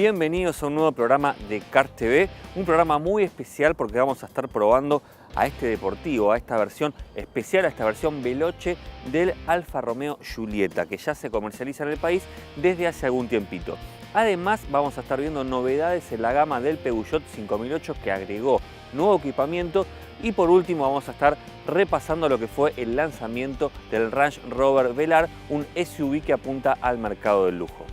Bienvenidos a un nuevo programa de Kart TV, un programa muy especial porque vamos a estar probando a este deportivo, a esta versión especial, a esta versión Veloce del Alfa Romeo Giulietta, que ya se comercializa en el país desde hace algún tiempito. Además, vamos a estar viendo novedades en la gama del Peugeot 5008 que agregó nuevo equipamiento y por último vamos a estar repasando lo que fue el lanzamiento del Range Rover Velar, un SUV que apunta al mercado del lujo.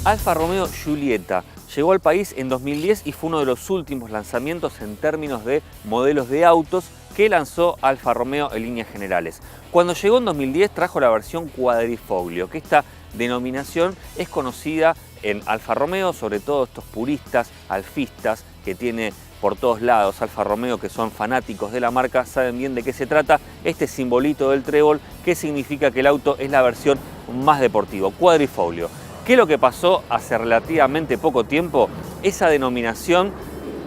Alfa Romeo Giulietta llegó al país en 2010 y fue uno de los últimos lanzamientos en términos de modelos de autos que lanzó Alfa Romeo en líneas generales. Cuando llegó en 2010 trajo la versión Quadrifoglio, que esta denominación es conocida en Alfa Romeo, sobre todo estos puristas, alfistas que tiene por todos lados Alfa Romeo, que son fanáticos de la marca, saben bien de qué se trata. Este simbolito del trébol que significa que el auto es la versión más deportiva, Quadrifoglio. ¿Qué es lo que pasó hace relativamente poco tiempo? Esa denominación,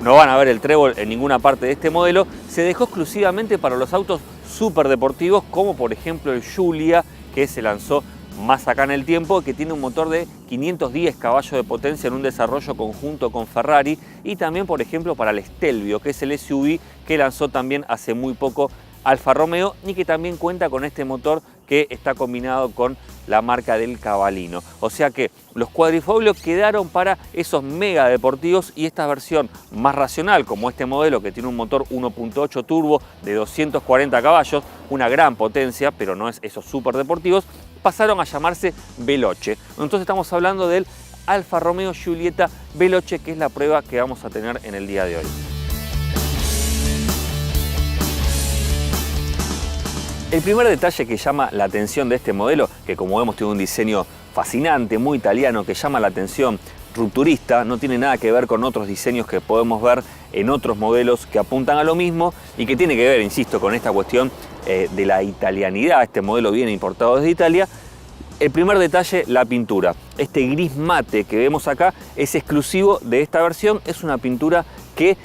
no van a ver el trébol en ninguna parte de este modelo, se dejó exclusivamente para los autos súper deportivos, como por ejemplo el Giulia, que se lanzó más acá en el tiempo, que tiene un motor de 510 caballos de potencia en un desarrollo conjunto con Ferrari, y también por ejemplo para el Stelvio, que es el SUV que lanzó también hace muy poco Alfa Romeo y que también cuenta con este motor que está combinado con la marca del Cavallino. O sea que los Quadrifoglio quedaron para esos mega deportivos y esta versión más racional, como este modelo que tiene un motor 1.8 turbo de 240 caballos, una gran potencia, pero no es esos súper deportivos, pasaron a llamarse Veloce. Entonces estamos hablando del Alfa Romeo Giulietta Veloce, que es la prueba que vamos a tener en el día de hoy. El primer detalle que llama la atención de este modelo, que como vemos tiene un diseño fascinante, muy italiano, que llama la atención, rupturista, no tiene nada que ver con otros diseños que podemos ver en otros modelos que apuntan a lo mismo y que tiene que ver, insisto, con esta cuestión de la italianidad. Este modelo viene importado desde Italia. El primer detalle, la pintura. Este gris mate que vemos acá es exclusivo de esta versión, es una pintura que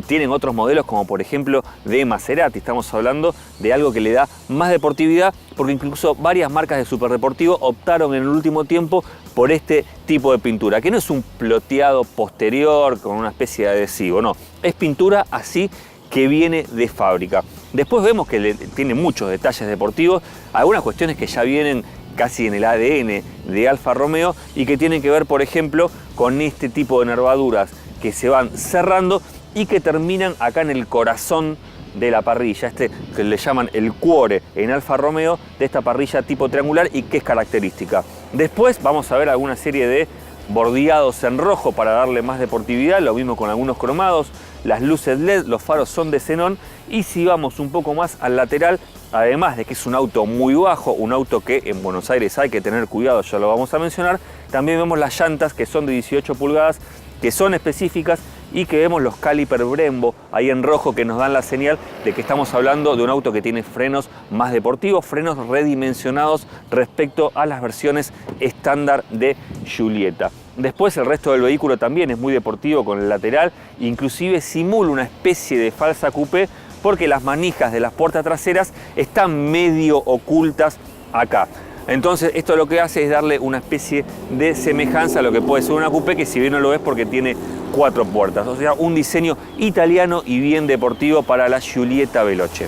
tienen otros modelos como por ejemplo de Maserati. Estamos hablando de algo que le da más deportividad porque incluso varias marcas de superdeportivo optaron en el último tiempo por este tipo de pintura, que no es un ploteado posterior con una especie de adhesivo, no, es pintura así que viene de fábrica. Después vemos que tiene muchos detalles deportivos, algunas cuestiones que ya vienen casi en el ADN de Alfa Romeo y que tienen que ver por ejemplo con este tipo de nervaduras que se van cerrando y que terminan acá en el corazón de la parrilla, este que le llaman el cuore en Alfa Romeo de esta parrilla tipo triangular y que es característica. Después vamos a ver alguna serie de bordeados en rojo para darle más deportividad, lo mismo con algunos cromados, las luces LED, los faros son de xenón y si vamos un poco más al lateral, además de que es un auto muy bajo, un auto que en Buenos Aires hay que tener cuidado, ya lo vamos a mencionar, también vemos las llantas que son de 18 pulgadas, que son específicas y que vemos los caliper Brembo ahí en rojo que nos dan la señal de que estamos hablando de un auto que tiene frenos más deportivos, frenos redimensionados respecto a las versiones estándar de Giulietta. Después el resto del vehículo también es muy deportivo con el lateral, inclusive simula una especie de falsa coupé porque las manijas de las puertas traseras están medio ocultas acá. Entonces esto lo que hace es darle una especie de semejanza a lo que puede ser una coupé, que si bien no lo es porque tiene 4 puertas. O sea, un diseño italiano y bien deportivo para la Giulietta Veloce.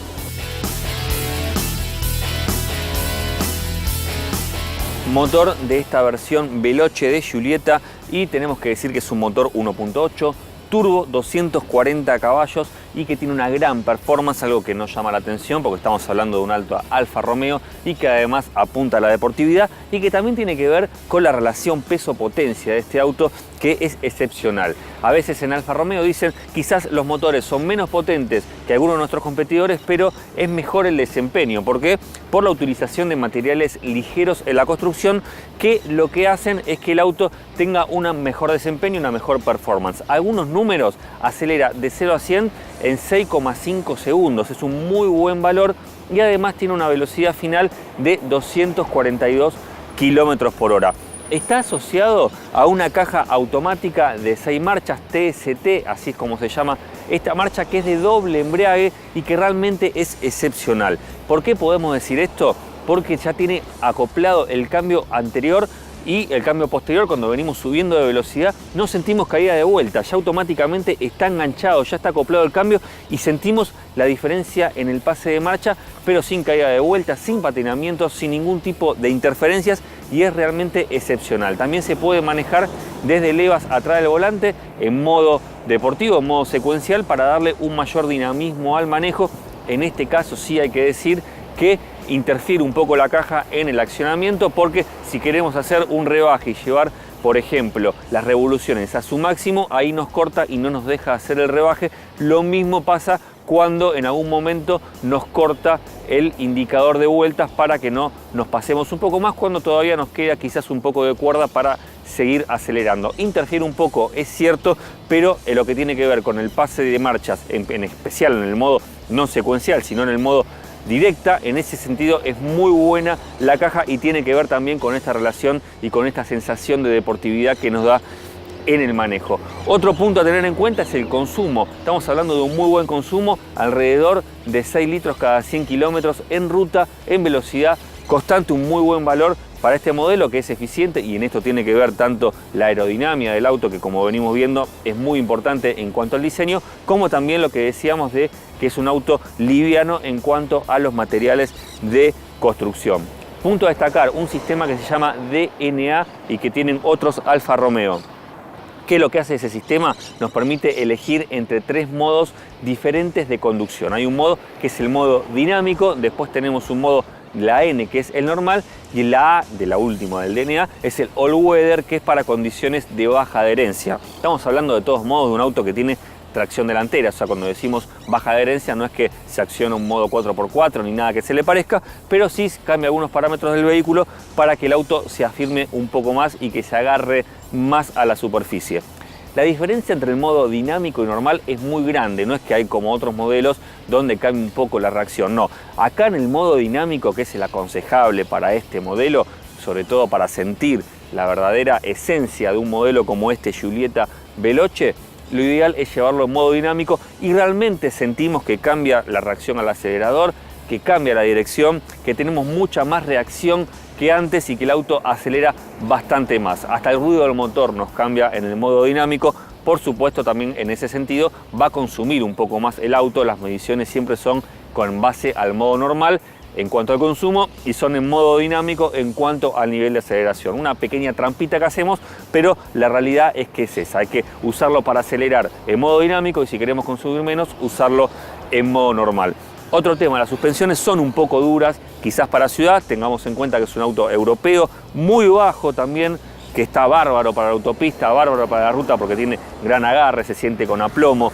Motor de esta versión Veloce de Giulietta y tenemos que decir que es un motor 1.8 turbo, 240 caballos y que tiene una gran performance, algo que nos llama la atención porque estamos hablando de un alto Alfa Romeo y que además apunta a la deportividad y que también tiene que ver con la relación peso-potencia de este auto, que es excepcional. A veces en Alfa Romeo dicen quizás los motores son menos potentes que algunos de nuestros competidores, pero es mejor el desempeño. ¿Por qué? Por la utilización de materiales ligeros en la construcción que lo que hacen es que el auto tenga un mejor desempeño y una mejor performance. Algunos números acelera de 0 a 100 en 6,5 segundos, es un muy buen valor y además tiene una velocidad final de 242 km/h. Está asociado a una caja automática de 6 marchas, TST, así es como se llama esta marcha, que es de doble embrague y que realmente es excepcional. ¿Por qué podemos decir esto? Porque ya tiene acoplado el cambio anterior y el cambio posterior. Cuando venimos subiendo de velocidad no sentimos caída de vuelta, ya automáticamente está enganchado, ya está acoplado el cambio y sentimos la diferencia en el pase de marcha, pero sin caída de vuelta, sin patinamiento, sin ningún tipo de interferencias, y es realmente excepcional. También se puede manejar desde levas atrás del volante en modo deportivo, en modo secuencial, para darle un mayor dinamismo al manejo. En este caso sí hay que decir que interfiere un poco la caja en el accionamiento, porque si queremos hacer un rebaje y llevar, por ejemplo, las revoluciones a su máximo, ahí nos corta y no nos deja hacer el rebaje. Lo mismo pasa cuando en algún momento nos corta el indicador de vueltas para que no nos pasemos un poco más, cuando todavía nos queda quizás un poco de cuerda para seguir acelerando. Interfiere un poco, es cierto, pero en lo que tiene que ver con el pase de marchas, en especial en el modo no secuencial, sino en el modo directa, en ese sentido es muy buena la caja, y tiene que ver también con esta relación y con esta sensación de deportividad que nos da en el manejo. Otro punto a tener en cuenta es el consumo. Estamos hablando de un muy buen consumo, alrededor de 6 litros cada 100 kilómetros en ruta, en velocidad constante, un muy buen valor para este modelo, que es eficiente, y en esto tiene que ver tanto la aerodinámica del auto, que como venimos viendo es muy importante en cuanto al diseño, como también lo que decíamos de que es un auto liviano en cuanto a los materiales de construcción. Punto a destacar, un sistema que se llama DNA y que tienen otros Alfa Romeo. ¿Qué es lo que hace ese sistema? Nos permite elegir entre 3 modos diferentes de conducción. Hay un modo que es el modo dinámico, después tenemos un modo, la N, que es el normal, y la A, de la última del DNA, es el All Weather, que es para condiciones de baja adherencia. Estamos hablando de todos modos de un auto que tiene tracción delantera, o sea, cuando decimos baja adherencia no es que se acciona un modo 4x4 ni nada que se le parezca, pero sí cambia algunos parámetros del vehículo para que el auto se afirme un poco más y que se agarre más a la superficie. La diferencia entre el modo dinámico y normal es muy grande, no es que hay como otros modelos donde cambia un poco la reacción, no. Acá en el modo dinámico, que es el aconsejable para este modelo, sobre todo para sentir la verdadera esencia de un modelo como este Giulietta Veloce, lo ideal es llevarlo en modo dinámico y realmente sentimos que cambia la reacción al acelerador, que cambia la dirección, que tenemos mucha más reacción que antes y que el auto acelera bastante más. Hasta el ruido del motor nos cambia en el modo dinámico. Por supuesto, también en ese sentido va a consumir un poco más el auto. Las mediciones siempre son con base al modo normal en cuanto al consumo y son en modo dinámico en cuanto al nivel de aceleración. Una pequeña trampita que hacemos, pero la realidad es que es esa. Hay que usarlo para acelerar en modo dinámico y si queremos consumir menos, usarlo en modo normal. Otro tema, las suspensiones son un poco duras, quizás para ciudad. Tengamos en cuenta que es un auto europeo, muy bajo también, que está bárbaro para la autopista, bárbaro para la ruta porque tiene gran agarre, se siente con aplomo,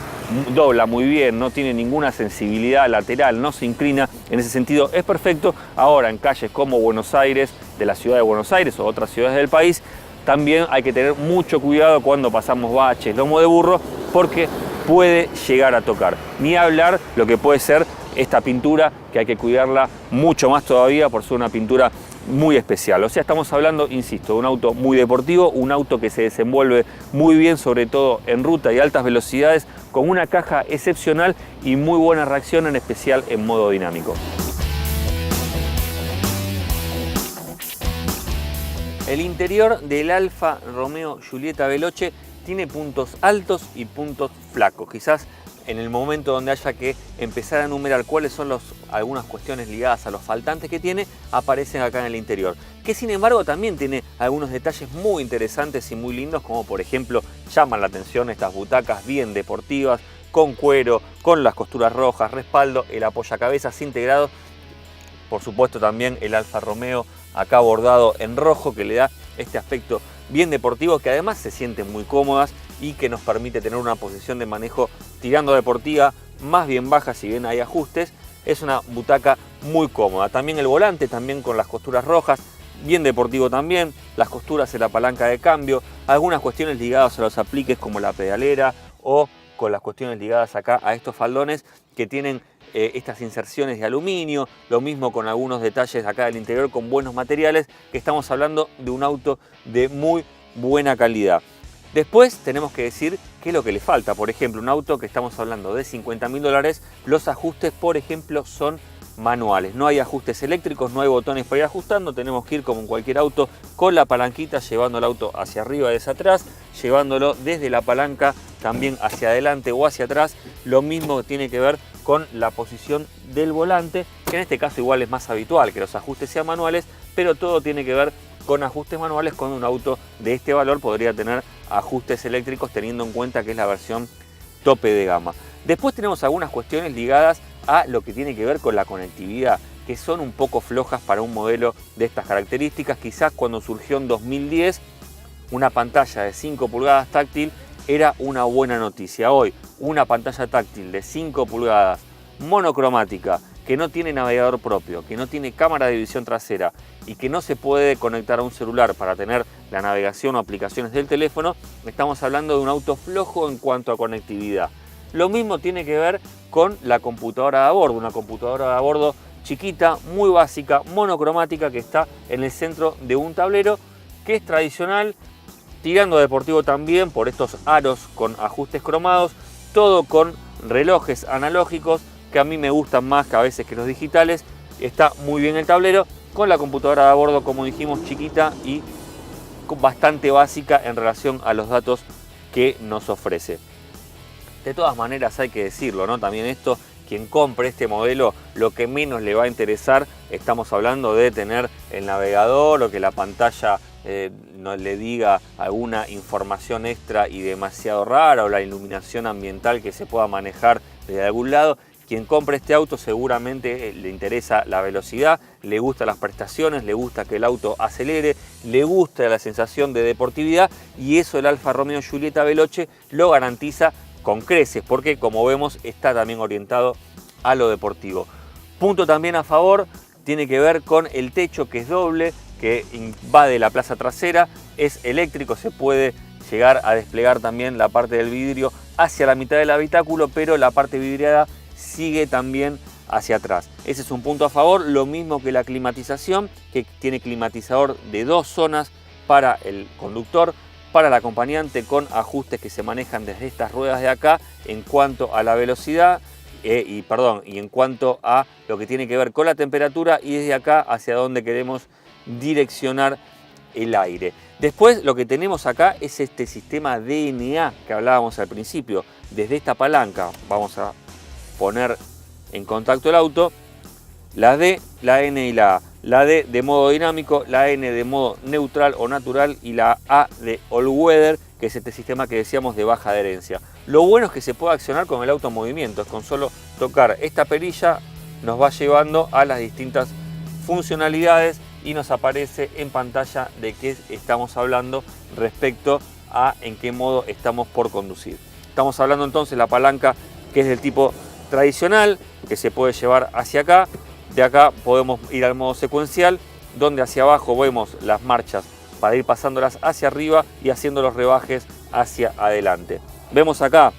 dobla muy bien, no tiene ninguna sensibilidad lateral, no se inclina, en ese sentido es perfecto. Ahora en calles como Buenos Aires, de la ciudad de Buenos Aires o otras ciudades del país, también hay que tener mucho cuidado cuando pasamos baches, lomo de burro, porque puede llegar a tocar. Ni hablar lo que puede ser esta pintura, que hay que cuidarla mucho más todavía por ser una pintura muy especial. O sea, estamos hablando, insisto, de un auto muy deportivo, un auto que se desenvuelve muy bien, sobre todo en ruta y altas velocidades, con una caja excepcional y muy buena reacción, en especial en modo dinámico. El interior del Alfa Romeo Giulietta Veloce tiene puntos altos y puntos flacos. Quizás en el momento donde haya que empezar a enumerar cuáles son algunas cuestiones ligadas a los faltantes que tiene, aparecen acá en el interior. Que sin embargo también tiene algunos detalles muy interesantes y muy lindos, como por ejemplo llaman la atención estas butacas bien deportivas, con cuero, con las costuras rojas, respaldo, el apoyacabezas integrado. Por supuesto también el Alfa Romeo acá bordado en rojo, que le da este aspecto bien deportivo, que además se sienten muy cómodas y que nos permite tener una posición de manejo tirando a deportiva, más bien baja, si bien hay ajustes. Es una butaca muy cómoda. También el volante, también con las costuras rojas, bien deportivo también, las costuras en la palanca de cambio, algunas cuestiones ligadas a los apliques como la pedalera o con las cuestiones ligadas acá a estos faldones que tienen estas inserciones de aluminio, lo mismo con algunos detalles acá del interior con buenos materiales, que estamos hablando de un auto de muy buena calidad. Después tenemos que decir qué es lo que le falta. Por ejemplo, un auto que estamos hablando de $50.000, los ajustes, por ejemplo, son manuales. No hay ajustes eléctricos, no hay botones para ir ajustando, tenemos que ir como en cualquier auto con la palanquita, llevando el auto hacia arriba y hacia atrás, llevándolo desde la palanca también hacia adelante o hacia atrás. Lo mismo tiene que ver con la posición del volante, que en este caso igual es más habitual que los ajustes sean manuales, pero todo tiene que ver con ajustes manuales. Con un auto de este valor podría tener ajustes eléctricos, teniendo en cuenta que es la versión tope de gama. Después tenemos algunas cuestiones ligadas a lo que tiene que ver con la conectividad, que son un poco flojas para un modelo de estas características. Quizás cuando surgió en 2010 una pantalla de 5 pulgadas táctil era una buena noticia. Hoy una pantalla táctil de 5 pulgadas monocromática, que no tiene navegador propio, que no tiene cámara de visión trasera y que no se puede conectar a un celular para tener la navegación o aplicaciones del teléfono, estamos hablando de un auto flojo en cuanto a conectividad. Lo mismo tiene que ver con la computadora de a bordo, una computadora de a bordo chiquita, muy básica, monocromática, que está en el centro de un tablero, que es tradicional, tirando a deportivo también por estos aros con ajustes cromados, todo con relojes analógicos, que a mí me gustan más que a veces que los digitales. Está muy bien el tablero, con la computadora de a bordo, como dijimos, chiquita y bastante básica en relación a los datos que nos ofrece. De todas maneras hay que decirlo, ¿no? También esto, quien compre este modelo, lo que menos le va a interesar, estamos hablando de tener el navegador o que la pantalla no le diga alguna información extra y demasiado rara, o la iluminación ambiental que se pueda manejar desde algún lado. Quien compre este auto seguramente le interesa la velocidad, le gustan las prestaciones, le gusta que el auto acelere, le gusta la sensación de deportividad, y eso el Alfa Romeo Giulietta Veloce lo garantiza con creces, porque como vemos está también orientado a lo deportivo. Punto también a favor tiene que ver con el techo, que es doble, que invade la plaza trasera, es eléctrico, se puede llegar a desplegar también la parte del vidrio hacia la mitad del habitáculo, pero la parte vidriada sigue también hacia atrás. Ese es un punto a favor, lo mismo que la climatización, que tiene climatizador de 2 zonas para el conductor, para el acompañante, con ajustes que se manejan desde estas ruedas de acá en cuanto a la velocidad y en cuanto a lo que tiene que ver con la temperatura, y desde acá hacia donde queremos direccionar el aire. Después lo que tenemos acá es este sistema DNA que hablábamos al principio. Desde esta palanca vamos a poner en contacto el auto, la D, la N y la A. La D de modo dinámico, la N de modo neutral o natural y la A de all weather, que es este sistema que decíamos de baja adherencia. Lo bueno es que se puede accionar con el auto en movimiento, es con solo tocar esta perilla nos va llevando a las distintas funcionalidades y nos aparece en pantalla de qué estamos hablando respecto a en qué modo estamos por conducir. Estamos hablando entonces de la palanca, que es del tipo tradicional, que se puede llevar hacia acá. De acá podemos ir al modo secuencial, donde hacia abajo vemos las marchas para ir pasándolas hacia arriba y haciendo los rebajes hacia adelante. Vemos acá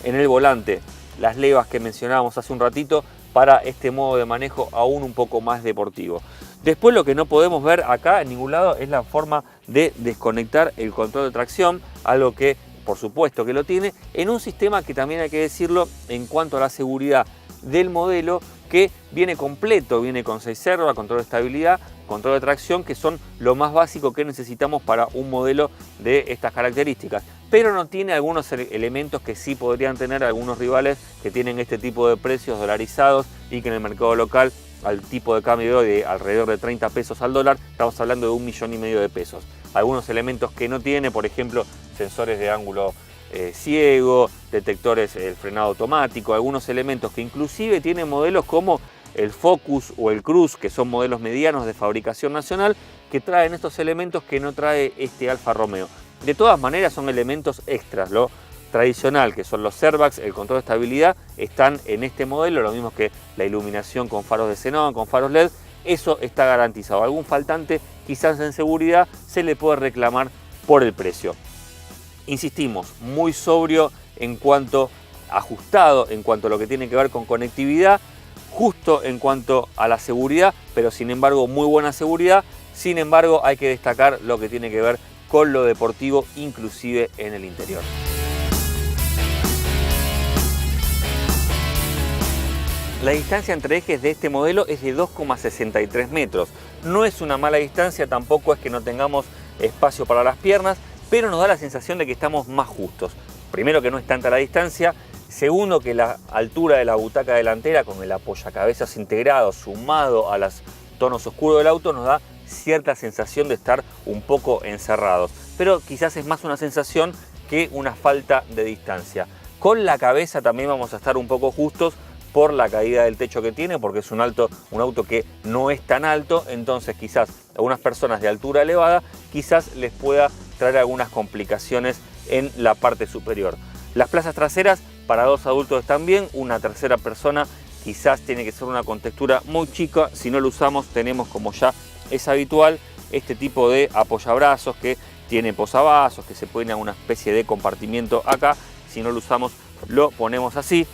en el volante las levas que mencionábamos hace un ratito para este modo de manejo aún un poco más deportivo. Después lo que no podemos ver acá en ningún lado es la forma de desconectar el control de tracción, algo que por supuesto que lo tiene, en un sistema que también hay que decirlo en cuanto a la seguridad del modelo, que viene completo, viene con 6 servas, control de estabilidad, control de tracción, que son lo más básico que necesitamos para un modelo de estas características, pero no tiene algunos elementos que sí podrían tener algunos rivales que tienen este tipo de precios dolarizados, y que en el mercado local, al tipo de cambio de alrededor de 30 pesos al dólar, estamos hablando de 1,5 millones de pesos. Algunos elementos que no tiene, por ejemplo, sensores de ángulo ciego, detectores, el frenado automático, algunos elementos que inclusive tienen modelos como el Focus o el Cruz, que son modelos medianos de fabricación nacional, que traen estos elementos que no trae este Alfa Romeo. De todas maneras son elementos extras. Lo tradicional, que son los airbags, el control de estabilidad, están en este modelo, lo mismo que la iluminación con faros de xenón, con faros LED, eso está garantizado. Algún faltante quizás en seguridad se le puede reclamar por el precio. Insistimos, muy sobrio en cuanto ajustado, en cuanto a lo que tiene que ver con conectividad, justo en cuanto a la seguridad, pero sin embargo muy buena seguridad. Sin embargo, hay que destacar lo que tiene que ver con lo deportivo, inclusive en el interior. La distancia entre ejes de este modelo es de 2,63 metros. No es una mala distancia, tampoco es que no tengamos espacio para las piernas, pero nos da la sensación de que estamos más justos. Primero, que no es tanta la distancia. Segundo, que la altura de la butaca delantera con el apoyacabezas integrado sumado a los tonos oscuros del auto nos da cierta sensación de estar un poco encerrados. Pero quizás es más una sensación que una falta de distancia. Con la cabeza también vamos a estar un poco justos por la caída del techo que tiene, porque es un auto que no es tan alto, entonces quizás a unas personas de altura elevada quizás les pueda traer algunas complicaciones en la parte superior. Las plazas traseras para dos adultos están bien, una tercera persona quizás tiene que ser una contextura muy chica. Si no lo usamos, tenemos, como ya es habitual, este tipo de apoyabrazos que tiene posavasos, que se pone a una especie de compartimiento acá. Si no lo usamos, lo ponemos así.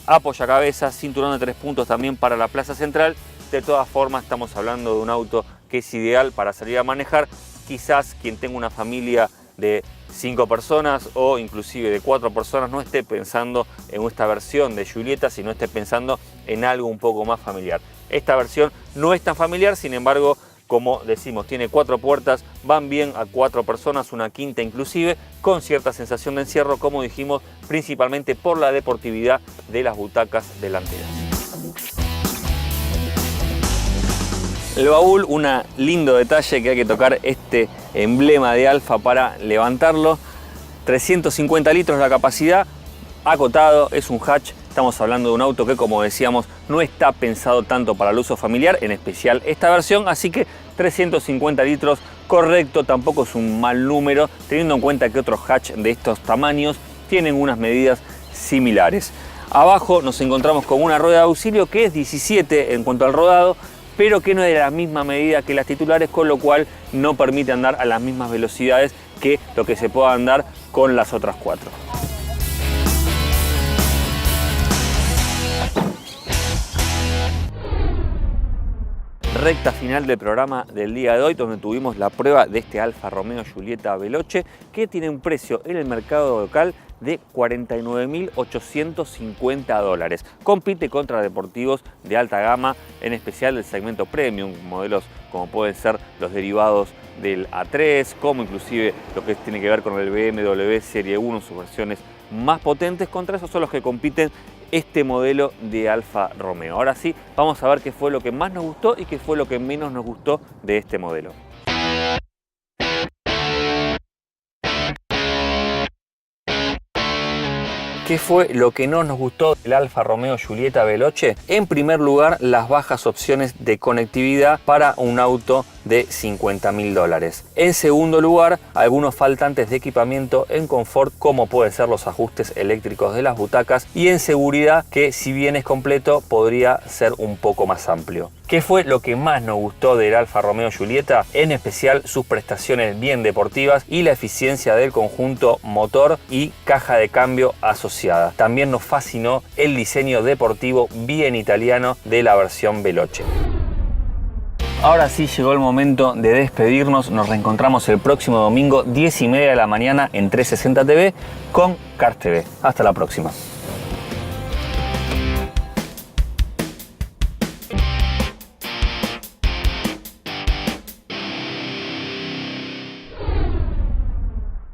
Apoyacabezas, cinturón de 3 puntos también para la plaza central. De todas formas, estamos hablando de un auto que es ideal para salir a manejar. Quizás quien tenga una familia de 5 personas o inclusive de 4 personas no esté pensando en esta versión de Giulietta, sino esté pensando en algo un poco más familiar. Esta versión no es tan familiar, sin embargo, como decimos, tiene 4 puertas, van bien a 4 personas, una quinta inclusive, con cierta sensación de encierro, como dijimos, principalmente por la deportividad de las butacas delanteras. El baúl, un lindo detalle que hay que tocar este emblema de Alfa para levantarlo. 350 litros la capacidad, acotado, es un hatch. Estamos hablando de un auto que, como decíamos, no está pensado tanto para el uso familiar, en especial esta versión, así que 350 litros, correcto, tampoco es un mal número, teniendo en cuenta que otros hatch de estos tamaños tienen unas medidas similares. Abajo nos encontramos con una rueda de auxilio que es 17 en cuanto al rodado, pero que no es de la misma medida que las titulares, con lo cual no permite andar a las mismas velocidades que lo que se pueda andar con las otras 4. Recta final del programa del día de hoy, donde tuvimos la prueba de este Alfa Romeo Giulietta Veloce, que tiene un precio en el mercado local de $49.850. Compite contra deportivos de alta gama, en especial del segmento premium, modelos como pueden ser los derivados del A3, como inclusive lo que tiene que ver con el BMW Serie 1, sus versiones más potentes. Contra esos son los que compiten este modelo de Alfa Romeo. Ahora sí, vamos a ver qué fue lo que más nos gustó y qué fue lo que menos nos gustó de este modelo. ¿Qué fue lo que no nos gustó del Alfa Romeo Giulietta Veloce? En primer lugar, las bajas opciones de conectividad para un auto de $50.000. En segundo lugar, algunos faltantes de equipamiento en confort, como pueden ser los ajustes eléctricos de las butacas, y en seguridad, que si bien es completo, podría ser un poco más amplio. ¿Qué fue lo que más nos gustó del Alfa Romeo Giulietta? En especial sus prestaciones bien deportivas y la eficiencia del conjunto motor y caja de cambio asociada. También nos fascinó el diseño deportivo bien italiano de la versión Veloce. Ahora sí llegó el momento de despedirnos. Nos reencontramos el próximo domingo 10:30 de la mañana en 360 TV con Cars TV. Hasta la próxima.